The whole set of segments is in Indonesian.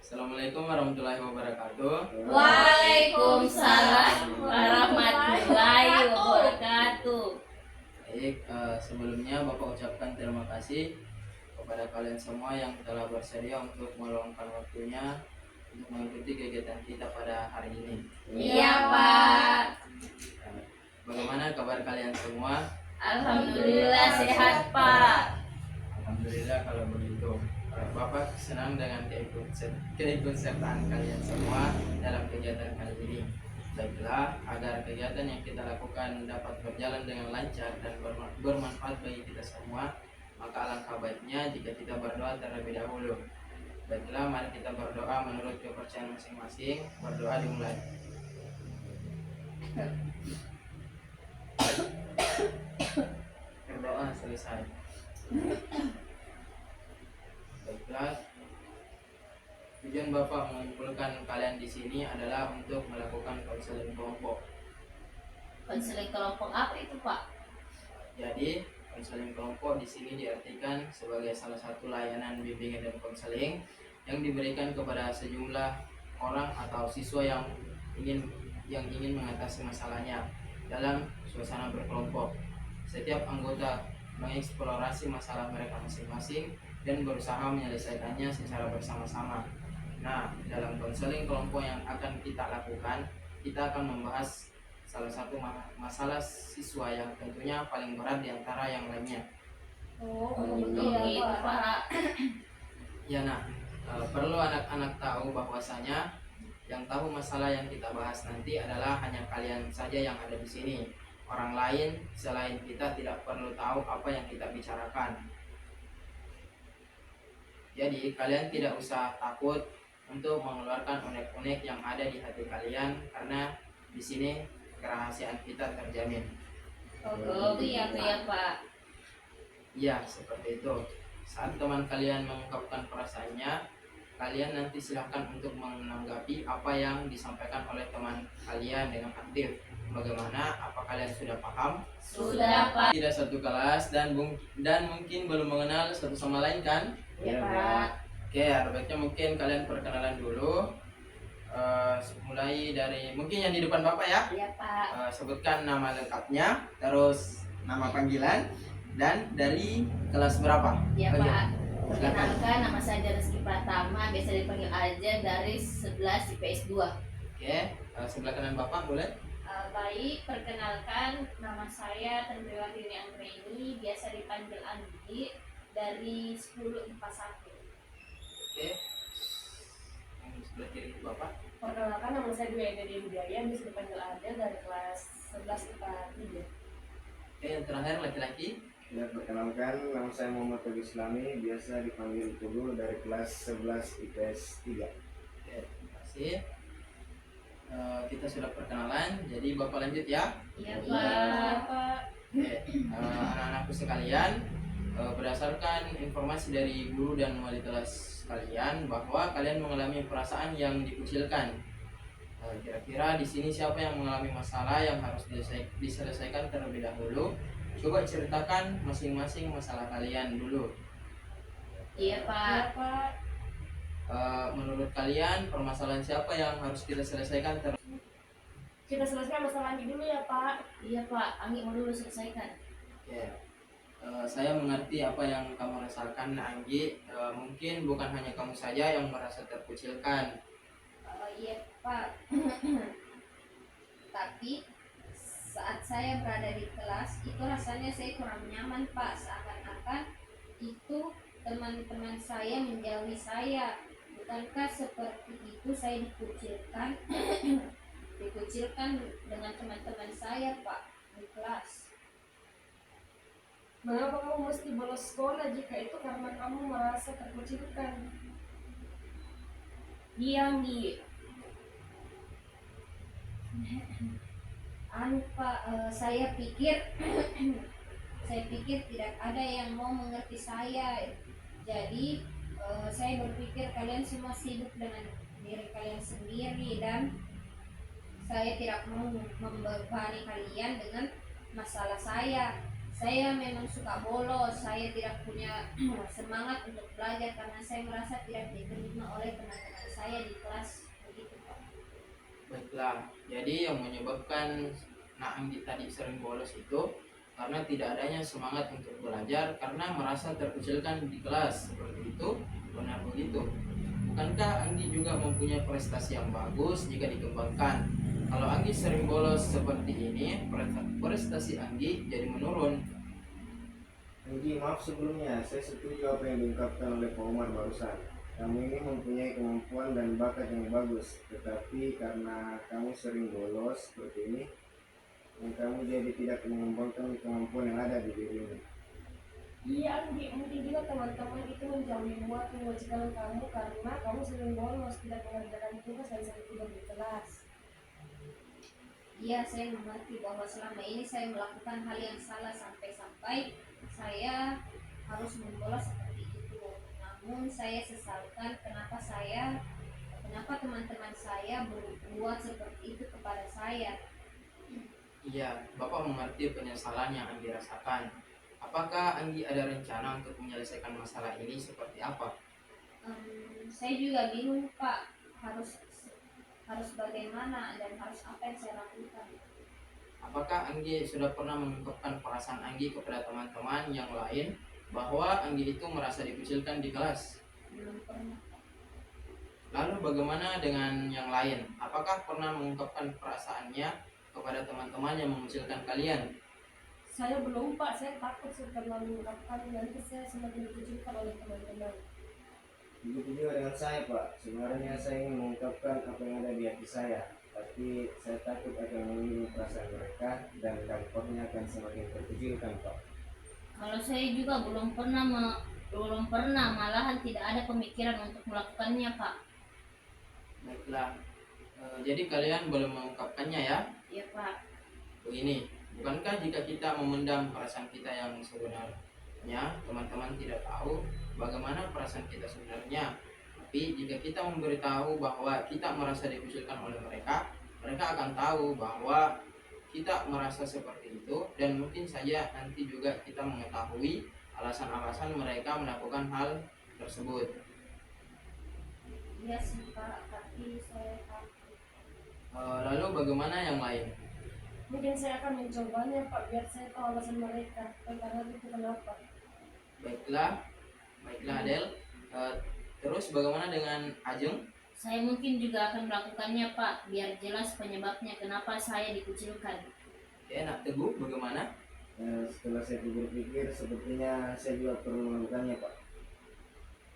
Assalamualaikum warahmatullahi wabarakatuh. Waalaikumsalam warahmatullahi wabarakatuh. Baik, sebelumnya Bapak ucapkan terima kasih kepada kalian semua yang telah bersedia untuk meluangkan waktunya untuk mengikuti kegiatan kita pada hari ini. Iya, Pak. Bagaimana kabar kalian semua? Alhamdulillah sehat, Pak. Alhamdulillah kalau begitu. Bapak senang dengan keikutsertaan kalian semua dalam kegiatan kali ini. Baiklah, agar kegiatan yang kita lakukan dapat berjalan dengan lancar dan bermanfaat bagi kita semua, maka alangkah baiknya jika kita berdoa terlebih dahulu. Baiklah, mari kita berdoa menurut kepercayaan masing-masing. Berdoa dimulai. Berdoa selesai. Baiklah, tujuan Bapak mengumpulkan kalian di sini adalah untuk melakukan konseling kelompok. Konseling kelompok apa itu, Pak? Jadi, konseling kelompok di sini diartikan sebagai salah satu layanan bimbingan dan konseling yang diberikan kepada sejumlah orang atau siswa yang ingin mengatasi masalahnya dalam suasana berkelompok. Setiap anggota mengeksplorasi masalah mereka masing-masing dan berusaha menyelesaikannya secara bersama-sama. Nah, dalam konseling kelompok yang akan kita lakukan, kita akan membahas salah satu masalah siswa yang tentunya paling berat di antara yang lainnya. Iya, Pak. Ya, nah, perlu anak-anak tahu bahwasanya yang tahu masalah yang kita bahas nanti adalah hanya kalian saja yang ada di sini. Orang lain selain kita tidak perlu tahu apa yang kita bicarakan. Jadi kalian tidak usah takut untuk mengeluarkan unek-unek yang ada di hati kalian karena di sini kerahasiaan kita terjamin. Oh, iya, Pak. Iya, seperti itu. Saat teman kalian mengungkapkan perasaannya, kalian nanti silahkan untuk menanggapi apa yang disampaikan oleh teman kalian dengan aktif. Bagaimana? Apa kalian sudah paham? Sudah, Pak. Tidak satu kelas dan mungkin belum mengenal satu sama lain kan? Iya, Pak. Oke, ada baiknya mungkin kalian perkenalan dulu. Mulai dari mungkin yang di depan Bapak ya. Iya, Pak. Sebutkan nama lengkapnya, terus nama panggilan, dan dari kelas berapa? Iya, Oke, Pak. silakan. Perkenalkan, nama saya Rizky Pratama, biasa dipanggil aja dari 11 IPS 2. Oke, sebelah kanan Bapak boleh? Baik, perkenalkan, nama saya Tendriwati Anggreni, biasa dipanggil Andi, dari 10 IPA 1. Oke. Yang sebelah kiri Bapak. Perkenalkan, nama saya Dwi Eda Wijaya, bisa dipanggil Ada, dari kelas 11 IPA 3. Oke, yang terakhir laki-laki. Ya, perkenalkan, nama saya Muhammad Togi Islami, biasa dipanggil Tugu, dari kelas 11 IPS 3. Oke, terima kasih. Kita sudah perkenalan, jadi Bapak lanjut ya. Iya, Iya, Pak. Pak. Oke, anak-anakku sekalian, berdasarkan informasi dari guru dan wali kelas kalian bahwa kalian mengalami perasaan yang dikucilkan. Kira-kira di sini siapa yang mengalami masalah yang harus diselesaikan terlebih dahulu? Coba ceritakan masing-masing masalah kalian dulu. Iya, Pak. Iya, Pak. Menurut kalian permasalahan siapa yang harus kita selesaikan Kita selesaikan masalah ini dulu ya, Pak. Iya, Pak. Anggi mau dulu selesaikan. Ya, saya mengerti apa yang kamu rasakan, Anggi. Mungkin bukan hanya kamu saja yang merasa terkucilkan. Iya, Pak. Tapi saat saya berada di kelas, itu rasanya saya kurang nyaman, Pak. Seakan-akan itu teman-teman saya menjauhi saya. Bukankah seperti itu saya dikucilkan? Dikucilkan dengan teman-teman saya, Pak, di kelas. Mengapa kamu mesti bolos sekolah jika itu karena kamu merasa terkucilkan? Diam, Di. Pak, saya pikir tidak ada yang mau mengerti saya. Jadi saya berpikir kalian semua sibuk dengan diri kalian sendiri dan saya tidak mau membebani kalian dengan masalah saya. Saya memang suka bolos, saya tidak punya semangat untuk belajar karena saya merasa tidak diterima oleh teman-teman saya. saya di kelas begitu Pak. Baiklah, jadi yang menyebabkan Nak Anggi tadi sering bolos itu karena tidak adanya semangat untuk belajar karena merasa terkucilkan di kelas. Seperti itu, benar begitu. Bukankah Anggi juga mempunyai prestasi yang bagus jika dikembangkan? Kalau Anggi sering bolos seperti ini, prestasi Anggi jadi menurun. Anggi, maaf sebelumnya, saya setuju apa yang diungkapkan oleh Pak Umar barusan. Kamu ini mempunyai kemampuan dan bakat yang bagus, tetapi karena kamu sering bolos seperti ini, dan kamu jadi tidak mengembangkan kemampuan yang ada di dirimu. Iya Anggi, mungkin juga teman-teman itu menjauhimu atau mewajibkan kamu karena kamu sering bolos, tidak mengerjakan tugas dan sering tidur di kelas. Iya, saya mengerti bahwa selama ini saya melakukan hal yang salah sampai-sampai saya harus membolos seperti itu. Namun saya sesalkan kenapa teman-teman saya berbuat seperti itu kepada saya. Iya, Bapak mengerti penyesalan yang Anggi rasakan. Apakah Anggi ada rencana untuk menyelesaikan masalah ini seperti apa? Saya juga bingung Pak, harus bagaimana dan harus apa yang saya lakukan. Apakah Anggi sudah pernah mengungkapkan perasaan Anggi kepada teman-teman yang lain bahwa Anggi itu merasa dikucilkan di kelas? Belum pernah. Lalu bagaimana dengan yang lain? Apakah pernah mengungkapkan perasaannya kepada teman-teman yang mengucilkan kalian? Saya belum Pak, saya takut setelah mengungkapkan nanti saya semakin dikucilkan oleh teman-teman. Begitu juga dengan saya, Pak. Sebenarnya saya ingin mengungkapkan apa yang ada di hati saya, tapi saya takut akan menyinggung perasaan mereka dan dampaknya akan semakin terkecilkan, Pak. Kalau saya juga belum pernah, malahan tidak ada pemikiran untuk melakukannya, Pak. Baiklah, jadi kalian belum mengungkapkannya ya? Iya, Pak. Begini, bukankah jika kita memendam perasaan kita yang sebenarnya, teman-teman tidak tahu bagaimana perasaan kita sebenarnya. Tapi jika kita memberitahu bahwa kita merasa dikucilkan oleh mereka, mereka akan tahu bahwa kita merasa seperti itu dan mungkin saja nanti juga kita mengetahui alasan-alasan mereka melakukan hal tersebut. Iya sih Pak, tapi saya takut. Lalu bagaimana yang lain? Mungkin saya akan mencobanya Pak, biar saya tahu alasan mereka karena itu kenapa. Baiklah Adel. Terus bagaimana dengan Ajeng? Saya mungkin juga akan melakukannya, Pak, biar jelas penyebabnya kenapa saya dikucilkan. Nak Teguh bagaimana? Setelah saya berpikir, sepertinya saya juga perlu melakukannya, Pak.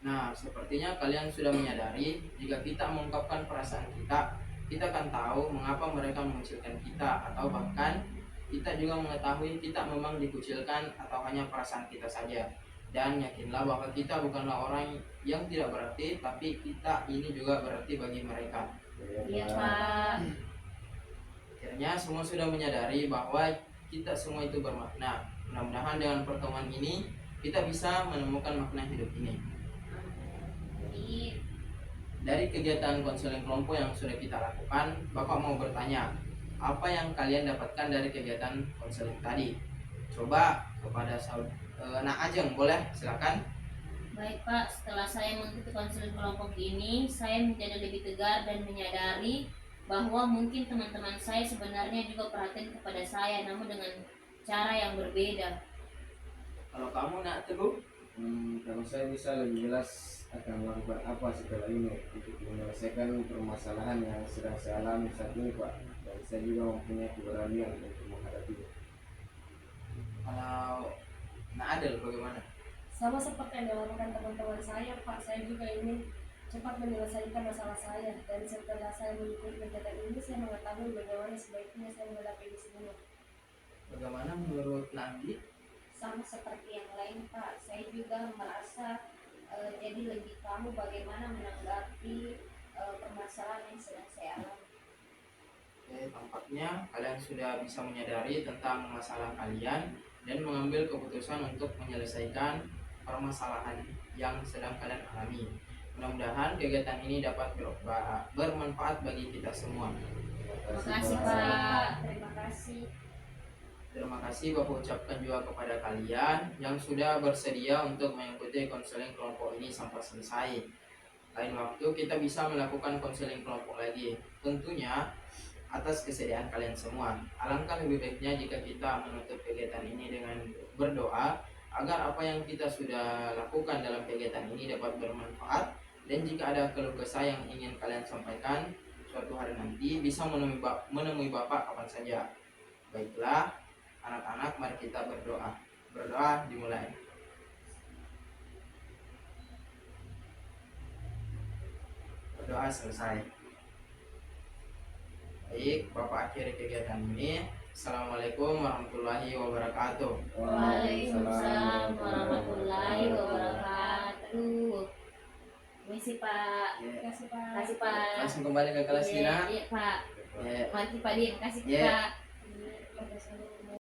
Nah, sepertinya kalian sudah menyadari jika kita mengungkapkan perasaan kita, kita akan tahu mengapa mereka mengucilkan kita, atau bahkan kita juga mengetahui kita memang dikucilkan atau hanya perasaan kita saja. Dan yakinlah bahwa kita bukanlah orang yang tidak berarti, tapi kita ini juga berarti bagi mereka. Iya, Pak. Akhirnya semua sudah menyadari bahwa kita semua itu bermakna. Mudah-mudahan dengan pertemuan ini kita bisa menemukan makna hidup ini. Jadi Dari kegiatan konseling kelompok yang sudah kita lakukan, Bapak mau bertanya, apa yang kalian dapatkan dari kegiatan konseling tadi? Coba kepada Nak Ajeng, boleh? Silakan. Baik, Pak. Setelah saya mengikuti konseling kelompok ini, saya menjadi lebih tegar dan menyadari bahwa mungkin teman-teman saya sebenarnya juga perhatian kepada saya, namun dengan cara yang berbeda. Kalau kamu Nak Teguh, Kalau saya bisa lebih jelas akan melakukan apa setelah ini untuk menyelesaikan permasalahan yang sedang saya alami saat ini, Pak. Dan saya juga mempunyai keberanian untuk menghadapinya. kalau Nak Adel bagaimana? Sama seperti yang dilakukan teman-teman saya Pak, saya juga ingin cepat menyelesaikan masalah saya. Dan setelah saya mengikuti kegiatan ini, saya mengetahui bagaimana sebaiknya saya menghadapi ini semua. Bagaimana menurut Nandi? sama seperti yang lain Pak, saya juga merasa jadi lebih tahu bagaimana menanggapi permasalahan yang sedang saya alami. Oke, tampaknya kalian sudah bisa menyadari tentang masalah kalian dan mengambil keputusan untuk menyelesaikan permasalahan yang sedang kalian alami. Mudah-mudahan kegiatan ini dapat bermanfaat bagi kita semua. Terima kasih, Pak. Terima kasih. Terima kasih Bapak ucapkan juga kepada kalian yang sudah bersedia untuk mengikuti konseling kelompok ini sampai selesai. lain waktu kita bisa melakukan konseling kelompok lagi. Tentunya atas kesediaan kalian semua. Alangkah lebih baiknya jika kita menutup kegiatan ini dengan berdoa agar apa yang kita sudah lakukan dalam kegiatan ini dapat bermanfaat, dan jika ada keluh kesah yang ingin kalian sampaikan suatu hari nanti bisa menemui Bapak kapan saja. Baiklah, anak-anak, mari kita berdoa. Berdoa dimulai. Berdoa selesai. Baik, Bapak akhiri kegiatan ini. Assalamualaikum warahmatullahi wabarakatuh. Waalaikumsalam warahmatullahi wabarakatuh. Misi Pak. Ya, Kasih Pak. Kasih Pak. langsung kembali ke kelas Iya, Dina. iya, Pak. Ya. Mari Pak Din, kasih Iya. Pak. Iya, Pak.